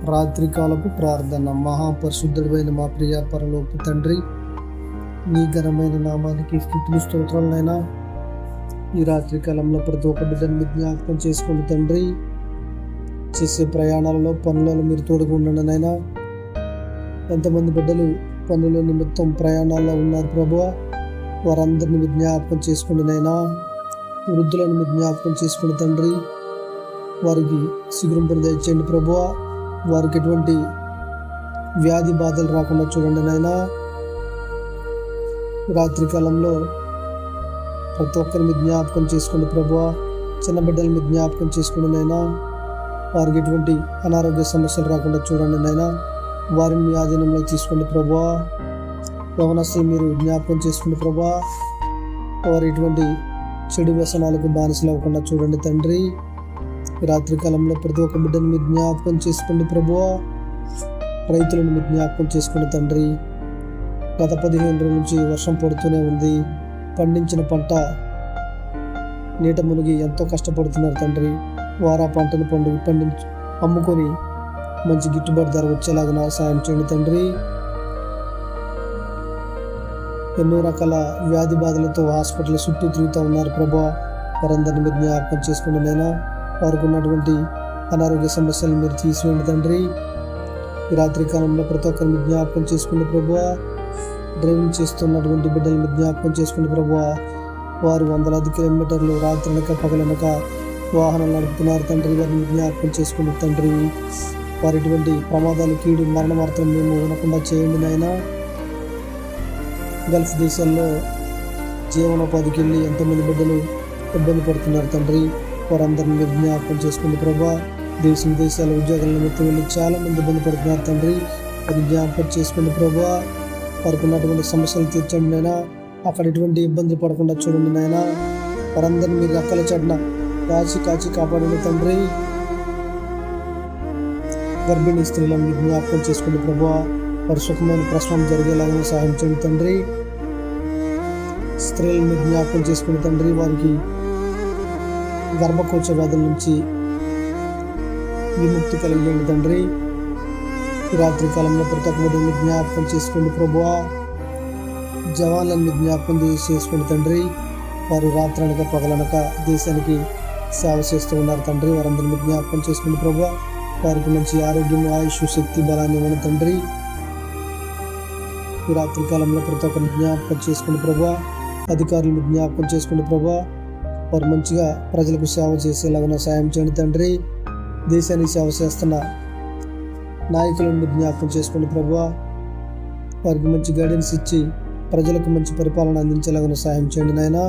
రాత్రికాలపు ప్రార్థన. మహాపరిశుద్ధుడైన మా ప్రియ పరలోక తండ్రి, నీ ఘనమైన నామానికి స్తుతులు స్తోత్రాలనైనా. ఈ రాత్రికాలంలో ప్రతి ఒక్క బిడ్డను మీరు జ్ఞాపకం చేసుకోండి తండ్రి. చేసే ప్రయాణాలలో పనులలో మీరు తోడుగా ఉండండినైనా. ఎంతమంది బిడ్డలు పనుల నిమిత్తం ప్రయాణాల్లో ఉన్నారు ప్రభువా, వారందరిని మీరు జ్ఞాపకం చేసుకోండి నైనా. వృద్ధులను మీరు జ్ఞాపకం చేసుకోండి తండ్రి. వారికి శీఘ్రం దయచేయండి ప్రభువా. వారికి ఎటువంటి వ్యాధి బాధలు రాకుండా చూడండి నాయనా. రాత్రికాలంలో ప్రతి ఒక్కరిని మీ జ్ఞాపకం చేసుకోండి ప్రభువా. చిన్న బిడ్డలు మీ జ్ఞాపకం చేసుకోండి నాయనా. వారికి ఎటువంటి అనారోగ్య సమస్యలు రాకుండా చూడండి నాయనా. వారిని మీ ఆధీనంలో తీసుకోండి ప్రభువా. యవనస్తులు మీరు జ్ఞాపకం చేసుకోండి ప్రభువా. వారు ఎటువంటి చెడు వ్యసనాలకు బానిసలు అవ్వకుండా చూడండి తండ్రి. రాత్రికాలంలో ప్రతి ఒక్క బిడ్డను మీరు జ్ఞాపకం చేసుకోండి ప్రభువా. రైతులను మీరు జ్ఞాపకం చేసుకోండి తండ్రి. గత 15 రోజుల నుంచి వర్షం పడుతూనే ఉంది. పండించిన పంట నీట మునిగి ఎంతో కష్టపడుతున్నారు తండ్రి. వారు ఆ పంటను అమ్ముకొని మంచి గిట్టుబాటు ధర వచ్చేలాగా సాయం చేయండి తండ్రి. ఎన్నో రకాల వ్యాధి బాధలతో హాస్పిటల్ చుట్టూ తిరుగుతూ ఉన్నారు ప్రభువా. వారందరినీ మీరు జ్ఞాపకం చేసుకోండి నైనా. వారికి ఉన్నటువంటి అనారోగ్య సమస్యలు మీరు తీసివేయండి తండ్రి. ఈ రాత్రికాలంలో ప్రతి ఒక్కరిని జ్ఞాపకం చేసుకోండి ప్రభువా. డ్రైవింగ్ చేస్తున్నటువంటి బిడ్డలు మీరు జ్ఞాపకం చేసుకోండి ప్రభువా. వారు వందలాది కిలోమీటర్లు రాత్రనక పగలనక వాహనాలు నడుపుతున్నారు తండ్రి. వారిని జ్ఞాపకం చేసుకోండి తండ్రి. వారి ఎటువంటి ప్రమాదాలు, కీడు, మరణ వార్తలు మేము వినకుండా చేయండి నాయనా. గల్ఫ్ దేశాల్లో జీవనోపాధికి వెళ్ళి ఎంతోమంది బిడ్డలు ఇబ్బంది పడుతున్నారు తండ్రి. వారందరిని మీరు జ్ఞాపకం చేసుకోండి ప్రభా. దేశాల ఉద్యోగాల నిమిత్తం వెళ్ళి చాలా మంది ఇబ్బంది పడుతున్నారు తండ్రి. వారిని జ్ఞాపకం చేసుకోండి ప్రభా. వారికి ఉన్నటువంటి సమస్యలు తీర్చండి నాయనా. అక్కడ ఎటువంటి ఇబ్బంది పడకుండా చూడండి నాయనా. వారందరినీ మీరు రెక్కల చాటున కాచి కాపాడండి తండ్రి. గర్భిణీ స్త్రీలను మీరు జ్ఞాపకం చేసుకోండి ప్రభా. వారి సుఖమైన ప్రసవం జరిగేలాగా సహాయం చేయండి తండ్రి. స్త్రీలను మీరు జ్ఞాపకం చేసుకోండి తండ్రి. వారికి గర్భకోశ వ్యాధుల నుంచి విముక్తి కలిగేయండి తండ్రి. ఈ రాత్రికాలంలో ప్రతి ఒక్క బిడ్డని జ్ఞాపకం చేసుకోండి ప్రభువా. జవాన్లను జ్ఞాపకం చేసుకోండి తండ్రి. వారు రాత్రనక పగలనక దేశానికి సేవ చేస్తూ ఉన్నారు తండ్రి. వారందరినీ జ్ఞాపకం చేసుకోండి ప్రభువా. వారికి మంచి ఆరోగ్యం, ఆయుష్, శక్తి, బలాన్ని ఇవ్వండి తండ్రి. ఈ రాత్రికాలంలో ప్రతి ఒక్కరిని జ్ఞాపకం చేసుకోండి ప్రభువా. అధికారులను జ్ఞాపకం చేసుకోండి ప్రభువా. వారు మంచిగా ప్రజలకు సేవ చేసేలాగా సాయం చేయండి తండ్రి. దేశానికి సేవ చేస్తున్న నాయకులను జ్ఞాపకం చేసుకోండి ప్రభువా. వారికి మంచి గైడెన్స్ ఇచ్చి ప్రజలకు మంచి పరిపాలన అందించేలాగా సాయం చేయండి నాయనా.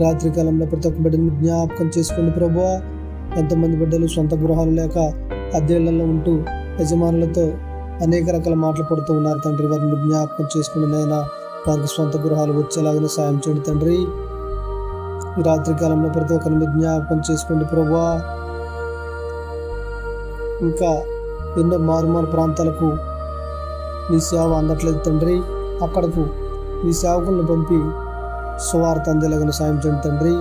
రాత్రికాలంలో ప్రతి ఒక్క బిడ్డను జ్ఞాపకం చేసుకోండి ప్రభువా. ఎంతమంది బిడ్డలు సొంత గృహాలు లేక అద్దెళ్లలో ఉంటూ యజమానులతో అనేక రకాల మాటలు పడుతూ ఉన్నారు తండ్రి. వారిని జ్ఞాపకం చేసుకోండి నాయనా. వారికి సొంత గృహాలు వచ్చేలాగా సాయం చేయండి తండ్రి. ఈ రాత్రికాలంలో ప్రతి ఒక్కరిని జ్ఞాపకం చేసుకోండి ప్రభువా. ఇంకా ఎన్నో మారుమూల ప్రాంతాలకు నీ సేవ అందట్లేదు తండ్రి. అక్కడకు నీ సేవకులను పంపి సువార్త అందేలాగా సాయం చేయండి తండ్రి.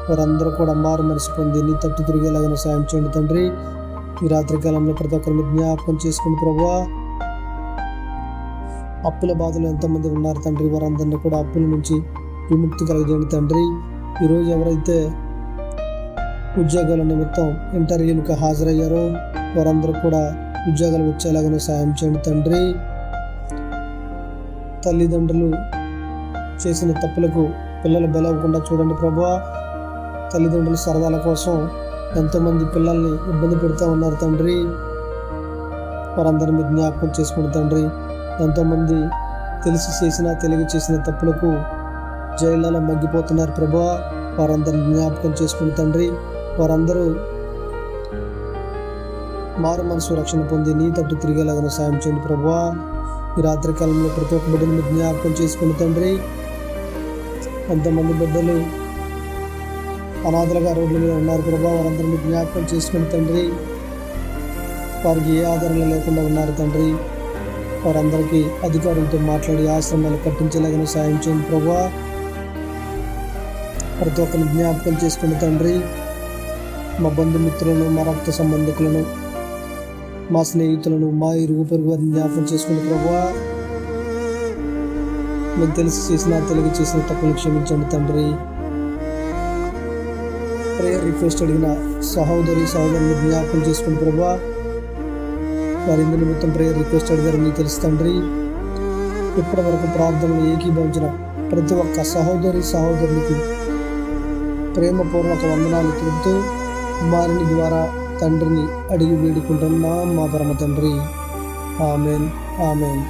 వారందరూ కూడా మారు మనసు పొంది నీ తట్టు తిరిగేలాగా సాయం చేయండి తండ్రి. ఈ రాత్రికాలంలో ప్రతి ఒక్కరిని జ్ఞాపకం చేసుకోండి ప్రభువా. అప్పుల బాధలు ఎంతోమంది ఉన్నారు తండ్రి. వారందరినీ కూడా అప్పుల నుంచి విముక్తి కలిగజేయండి తండ్రి. ఈరోజు ఎవరైతే ఉద్యోగాల నిమిత్తం ఇంటర్వ్యూలకు హాజరయ్యారో వారందరూ కూడా ఉద్యోగాలు వచ్చేలాగానే సాయం చేయండి తండ్రి. తల్లిదండ్రులు చేసిన తప్పులకు పిల్లలు బలవకుండా చూడండి ప్రభువా. తల్లిదండ్రుల సరదాల కోసం ఎంతోమంది పిల్లల్ని ఇబ్బంది పెడుతూ ఉన్నారు తండ్రి. వారందరినీ మీరు జ్ఞాపకం చేసుకోండి తండ్రి. ఎంతోమంది తెలియక చేసిన తప్పులకు జైళ్ళలో మగ్గిపోతున్నారు ప్రభువా. వారందరిని జ్ఞాపకం చేసుకుని తండ్రి. వారందరూ మారు మనసు రక్షణ పొంది నీ తట్టు తిరిగేలాగా సాయం చేయండి ప్రభువా. ఈ రాత్రికాలంలో ప్రతి ఒక్క బిడ్డను జ్ఞాపకం చేసుకుని తండ్రి. ఎంతమంది బిడ్డలు అనాథలుగా రోడ్ల మీద ఉన్నారు ప్రభువా. వారందరినీ జ్ఞాపకం చేసుకుని తండ్రి. వారికి ఏ ఆదరణ లేకుండా ఉన్నారు తండ్రి. వారందరికీ అధికారులతో మాట్లాడి ఆశ్రమాలు కట్టించేలాగా సాయం చేయండి ప్రభువా. ప్రతి ఒక్కరిని జ్ఞాపకం చేసుకుని తండ్రి. మా బంధుమిత్రులను, మా రక్త సంబంధికులను మా స్నేహితులను, మా ఇరుగు పొరుగు వారిని జ్ఞాపకం చేసుకోండి ప్రభువా. మేము తెలిసి చేసిన తెలివి చేసిన తప్పులు క్షమించండి తండ్రి. ప్రేయర్ రిక్వెస్ట్ అడిగిన సహోదరుని జ్ఞాపకం చేసుకోండి ప్రభువా. వారి నిమిత్తం ప్రేయర్ రిక్వెస్ట్ అడిగారు మీకు తెలుసు తండ్రి. ఇప్పటి వరకు ప్రార్థనలు ఏకీభవించిన ప్రతి ఒక్క సహోదరునికి ప్రేమపూర్వక వందనాలు తెలుపుతూ వారిని ద్వారా తండ్రిని అడిగి వేడుకుంటున్నాం మా పరమ తండ్రి. Amen, amen.